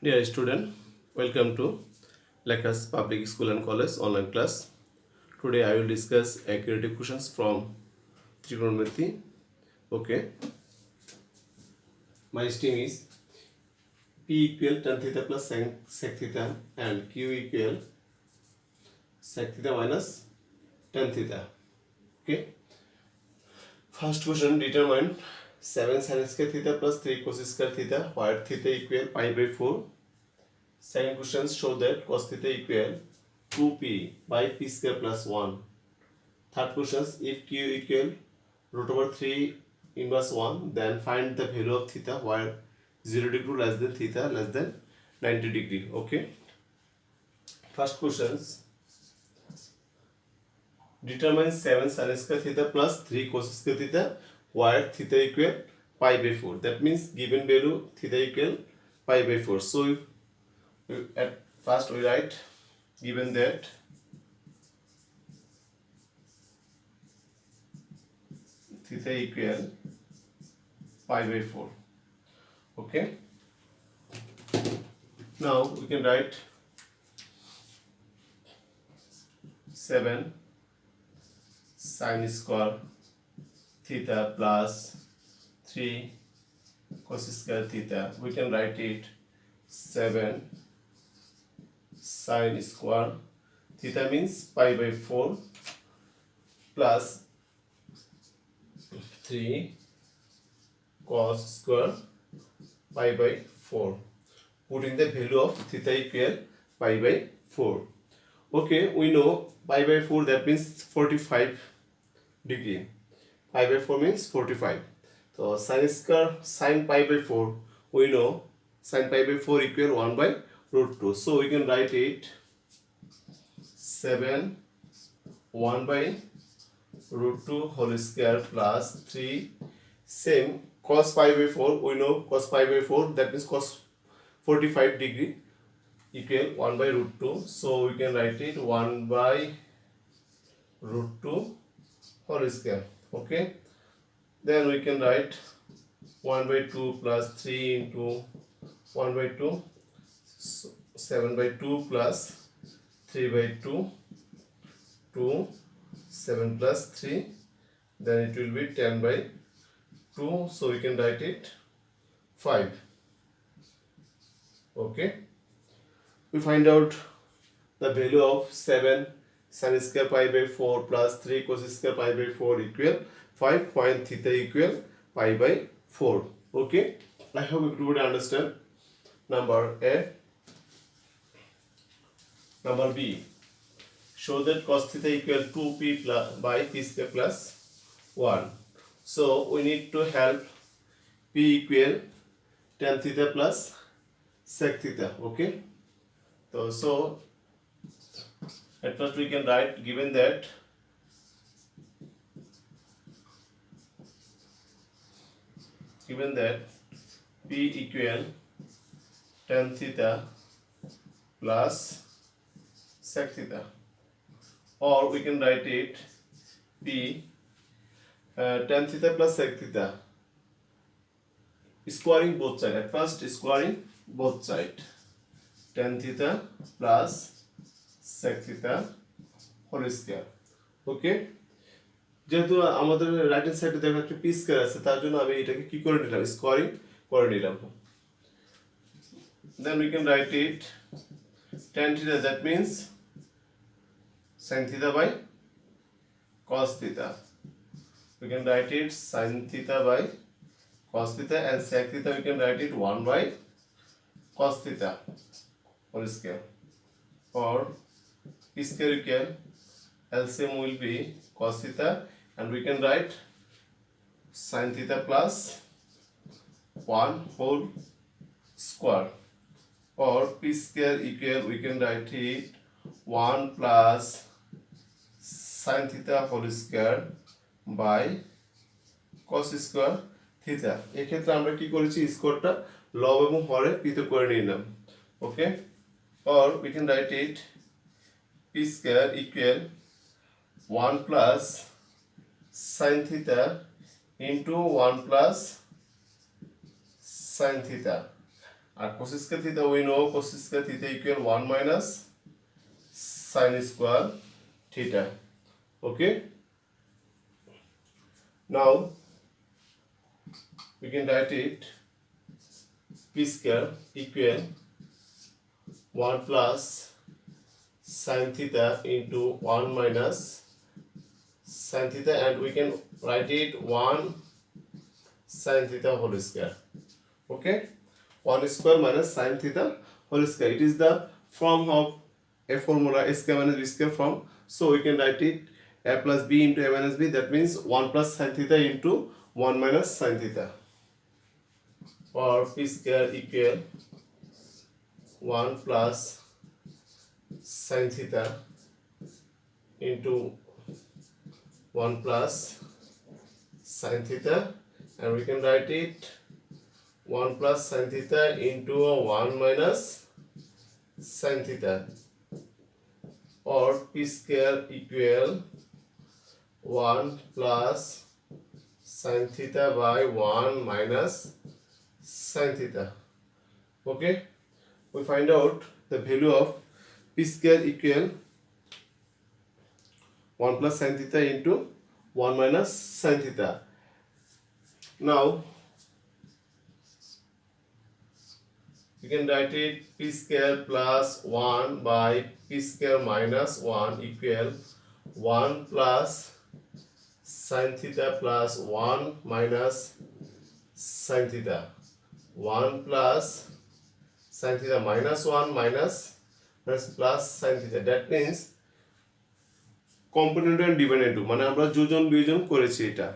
Dear student, welcome to Lpsc Public School and College online class. Today I will discuss accurative questions from trigonometry. Okay, my stream is P equal tan theta plus sec theta and Q equal sec theta minus tan theta. Okay, first question, determine 7 sin square theta plus 3 cos square theta where theta equal pi by 4. Second question, show that cos theta equal 2p by p square plus 1. Third question, if q equal root over 3 inverse 1, then find the value of theta where 0 degree less than theta less than 90 degree. Okay. First questions, determine 7 sin square theta plus 3 cos square theta where theta equal pi by 4. That means given value theta equal pi by 4. So if at first we write given that theta equal pi by 4. Okay, now we can write 7 sin square theta plus 3 cos square theta. We can write it 7 sin square theta means pi by 4 plus 3 cos square pi by 4. Putting the value of theta equal pi by 4. Okay, we know pi by 4, that means 45 degree. Pi by 4 means 45. So sin square sin pi by 4, we know sin pi by 4 equal 1 by root 2. So we can write it 7 1 by root 2 whole square plus 3. Same cos pi by 4, we know cos pi by 4, that means cos 45 degree equal 1 by root 2. So we can write it 1 by root 2 whole square. Okay, then we can write 1 by 2 plus 3 into 1 by 2, so 7 by 2 plus 3 by 2, 2, 7 plus 3, then it will be 10 by 2, so we can write it 5. Okay, we find out the value of 7 sin square pi by 4 plus 3 cos square pi by 4 equal 5 when theta equal pi by 4. Okay, I hope everybody understand. Number A. Number B, show that cos theta equal 2p plus by p square plus 1. So we need to help p equal tan theta plus sec theta. Okay, so at first we can write given that p equal tan theta plus sec theta, or we can write it p tan theta plus sec theta squaring both sides. At first squaring both sides, tan theta plus sec theta whole square. Okay, যেহেতু আমাদের right hand সাইডে দেখো একটা P square আছে, তার জন্য আমি এটাকে কি করে নিলাম, স্কোয়ারিং করে নিলাম. Then we can write it tan theta, that means sin theta by cos theta. We can write it sin theta by cos theta, and sec theta we can write it 1 by cos theta whole square, or p square equal LCM will be cos theta, and we can write sin theta plus 1 whole square, or p square equal we can write it 1 plus sin theta whole square by cos square theta. এক্ষেত্রে আমরা কি করেছি, স্কোয়ারটা লব এবং হরে পৃথক করে নিলাম. ওকে, or we can write it p square equal 1 plus sin theta into 1 plus sin theta আর cos square theta we know cos square theta equal 1 minus sin square theta. Okay, now we can write it p square equal 1 plus sin theta into 1 minus sin theta, and we can write it 1 sin theta whole square. Okay, 1 square minus sin theta whole square. It is the form of a formula a square minus b square form. So we can write it a plus b into a minus b. That means 1 plus sin theta into 1 minus sin theta, or p square equal 1 plus sin theta into 1 plus sin theta, and we can write it 1 plus sin theta into 1 minus sin theta, or p square equal 1 plus sin theta by 1 minus sin theta. Okay, we find out the value of p square equal 1 plus sin theta into 1 minus sin theta. Now we can write it p square plus 1 by p square minus 1 equal 1 plus sin theta plus 1 minus sin theta. 1 plus sin theta minus 1 minus plus sin theta. That means component and dependent মানে আমরা যোজন বিয়োজন করেছি এটা,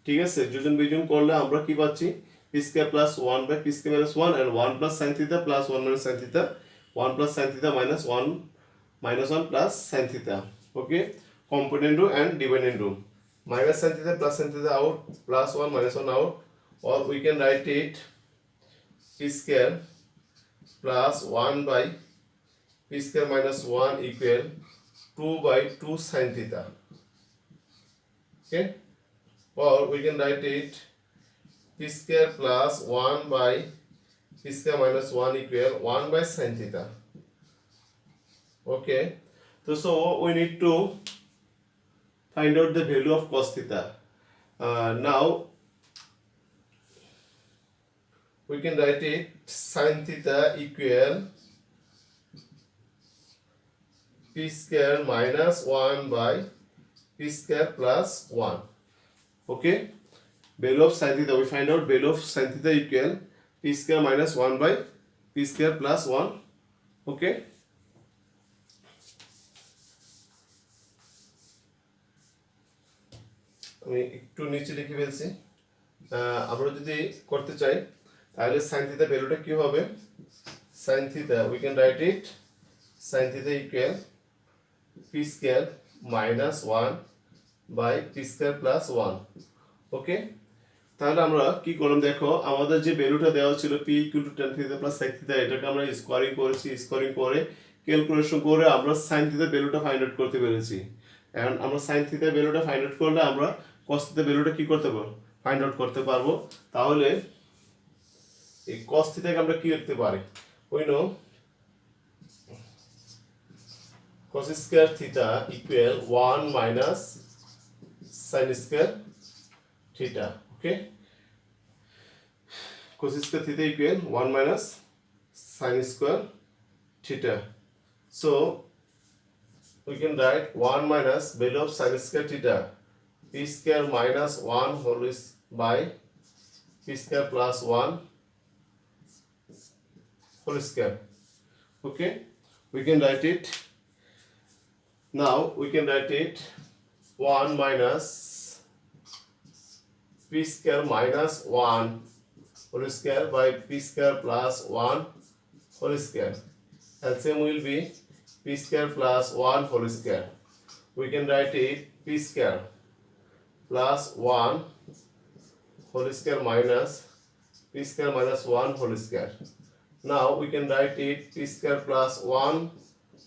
ঠিক আছে। যোজন বিয়োজন করলে আমরা কি পাচ্ছি, p square plus 1 by p square minus 1 and 1 plus sin theta plus 1 minus sin theta, 1 plus sin theta minus 1 plus sin theta. Okay, component and dependent room. Minus sin theta plus sin theta out, plus 1 minus 1 out, or we can write it p square plus 1 by p square minus 1 equal 2 by 2 sin theta. Okay, or we can write it p square plus 1 by p square minus 1 equal 1 by sin theta. Okay, so we need to find out the value of cos theta. Now we can write it sin theta equal p square minus 1 by p square plus 1. Okay, value of sin theta, we find out value of sin theta equal p square minus 1 by p square plus 1. Okay, আমি একটু নিচে লিখে ফেলছি। আমরা যদি করতে চাই তাহলে sin theta ভ্যালুটা কি হবে, sin theta we can write it sin theta equal p square minus 1 by p square plus 1. ওকে, তাহলে আমরা কি করলাম দেখো, আমাদের যে ভ্যালুটা দেওয়া ছিল p equal to tan theta plus sec theta, এটাকে আমরা স্কোয়ারিং করেছি, স্কোয়ারিং করে ক্যালকুলেশন করে আমরা sin theta ভ্যালুটা ফাইন্ড আউট করতে পেরেছি। এখন আমরা sin theta ভ্যালুটা ফাইন্ড আউট করলে আমরা cos theta ভ্যালুটা কি করতে পারবো, ফাইন্ড আউট করতে পারবো। তাহলে এই cos theta কে আমরা কি লিখতে পারি, we know cos square theta equal 1 minus sin square theta. Okay, cos square theta equal 1 minus sin square theta. So we can write 1 minus value of sin square theta, p square minus 1 whole by p square plus 1 whole square. Okay, we can write it. Now we can write it 1 minus p square minus 1 whole square by p square plus 1 whole square. LCM will be p square plus 1 whole square. We can write it p square plus 1 whole square minus p square minus 1 whole square. Now we can write it p square plus 1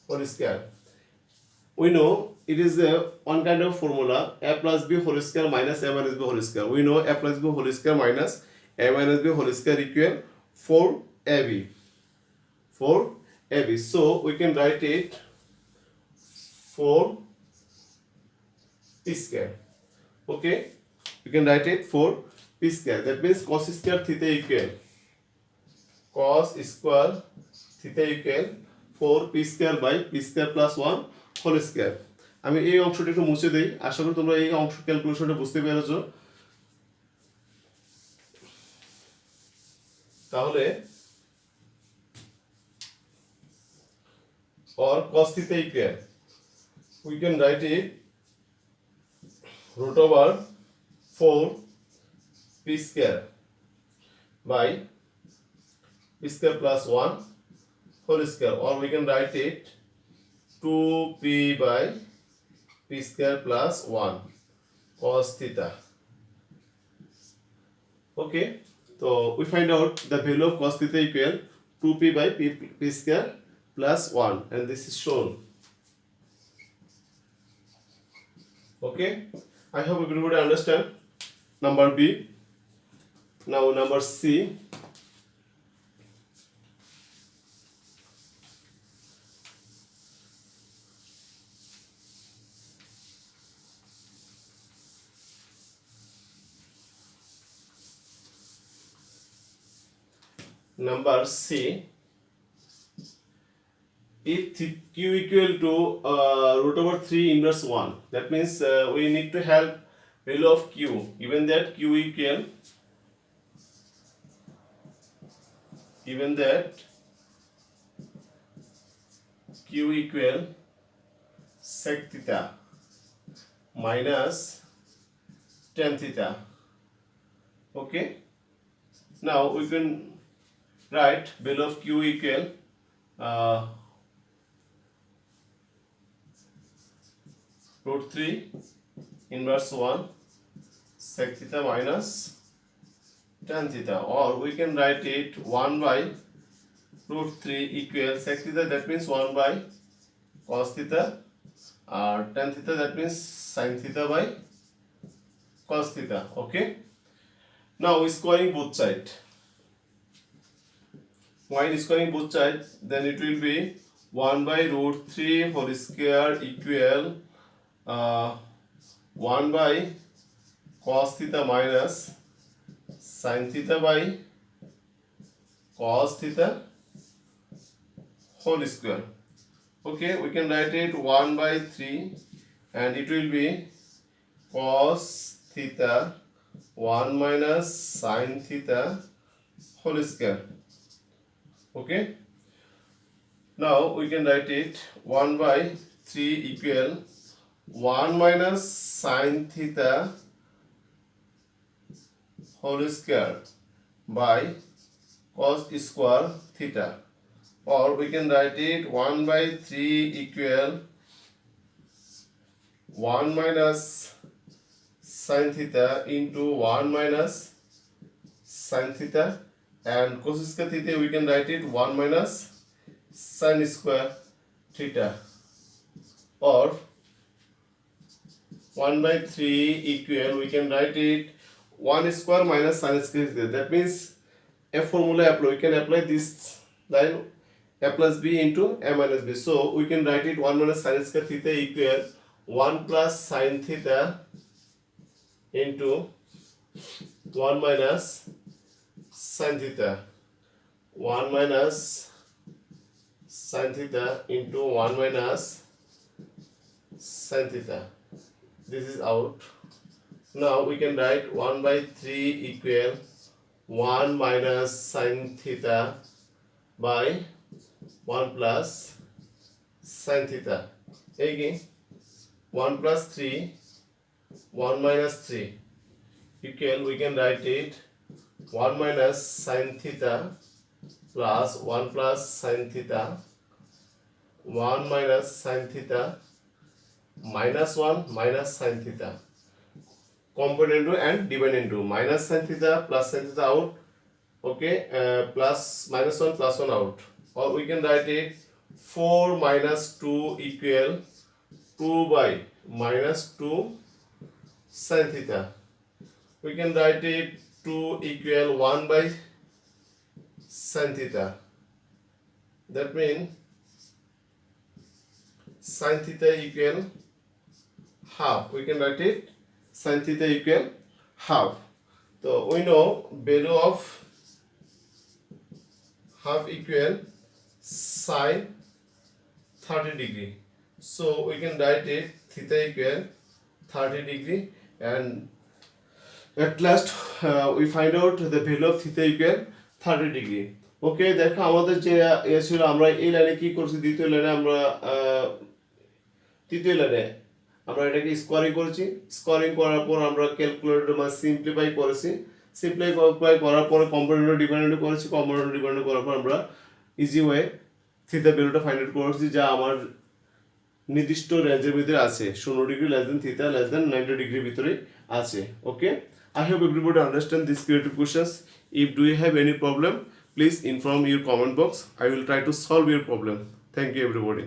whole square. We know it is a one kind of formula, a plus b whole square minus a minus b whole square. We know a plus b whole square minus a minus b whole square equal 4 AB. For AB. So we can write it 4 p square. Okay, we can write it 4 p square. That means cos square theta equal cos square theta equal 4 p square by p square plus 1 whole square. আমি এই অংশটা একটু মুছে দেই, আশা করি তোমরা এই অংশ ক্যালকুলেশনটা বুঝতে পেরেছো। তাহলে or cos theta equal, we can write it root over 4 p square by p square plus 1 whole square, or we can write it 2p by p square plus 1 cos theta. Okay, so we find out the value of cos theta equal 2p by p square plus 1, and this is shown. Okay, I hope everybody understand number B. Now number C. Number C. If q equal to root over 3 inverse 1, that means we need to have value of q, given that q equal sec theta minus tan theta. Okay, now we can write value of q equal root 3 inverse 1 sec theta minus tan theta, or we can write it 1 by root 3 equal sec theta, that means 1 by cos theta, tan theta, that means sin theta by cos theta. Okay, now squaring both sides. While squaring both sides, then it will be 1 by root 3 whole square equal 1 by cos theta minus sin theta by cos theta whole square. Okay, we can write it 1 by 3, and it will be cos theta 1 minus sin theta whole square. Okay, now we can write it 1 by 3 equal 1 minus sin theta whole square by cos square theta, or we can write it 1 by 3 equal 1 minus sin theta into 1 minus sin theta, and cos square theta we can write it 1 minus sin square theta, or 1 by 3 equal, we can write it 1 square minus sin square theta. That means a formula apply, we can apply this line a plus b into a minus b. So we can write it 1 minus sin square theta equal 1 plus sin theta into 1 minus sin theta, 1 minus sin theta into 1 minus sin theta. This is out. Now we can write 1 by 3 equal 1 minus sin theta by 1 plus sin theta. Again 1 plus 3, 1 minus 3 equal, we can write it 1 minus sin theta plus 1 plus sin theta, 1 minus sin theta minus 1 minus sin theta, component into and dividend into, minus sin theta plus sin theta out. Okay, plus minus 1 plus 1 out, or we can write it 4 minus 2 equal 2 by minus 2 sin theta. We can write it 2 equal 1 by sin theta. That means sin theta equal half. We can write it sin theta equal half. So we know value of half equal sin 30 degree. So we can write it theta equal 30 degree, and at last we find out the value of theta equal 30 degree. ওকে, দেখো আমাদের যে ছিল আমরা এই লাইনে কি করছি, দ্বিতীয় লাইনে আমরা তৃতীয় লাইনে আমরা এটাকে স্কোয়ারিং করেছি। স্কোয়ারিং করার পর আমরা ক্যালকুলেটর মানে সিম্পলিফাই করেছি। সিম্পলিফাই করার পরে কম্পোনেন্ট ডিপেন্ডেন্ট করেছি। কম্পোনেন্ট ডিপেন্ডেন্ট করার পর আমরা ইজি ওয়ে থিটা ভ্যালুটা ফাইন্ড আউট করেছি, যা আমার নির্দিষ্ট রেঞ্জের ভিতরে আছে, 0 degree less than theta less than 90 ডিগ্রির ভিতরে আছে। ওকে, I hope everybody understand these creative questions. If do you have any problem, please inform your comment box. I will try to solve your problem. Thank you everybody.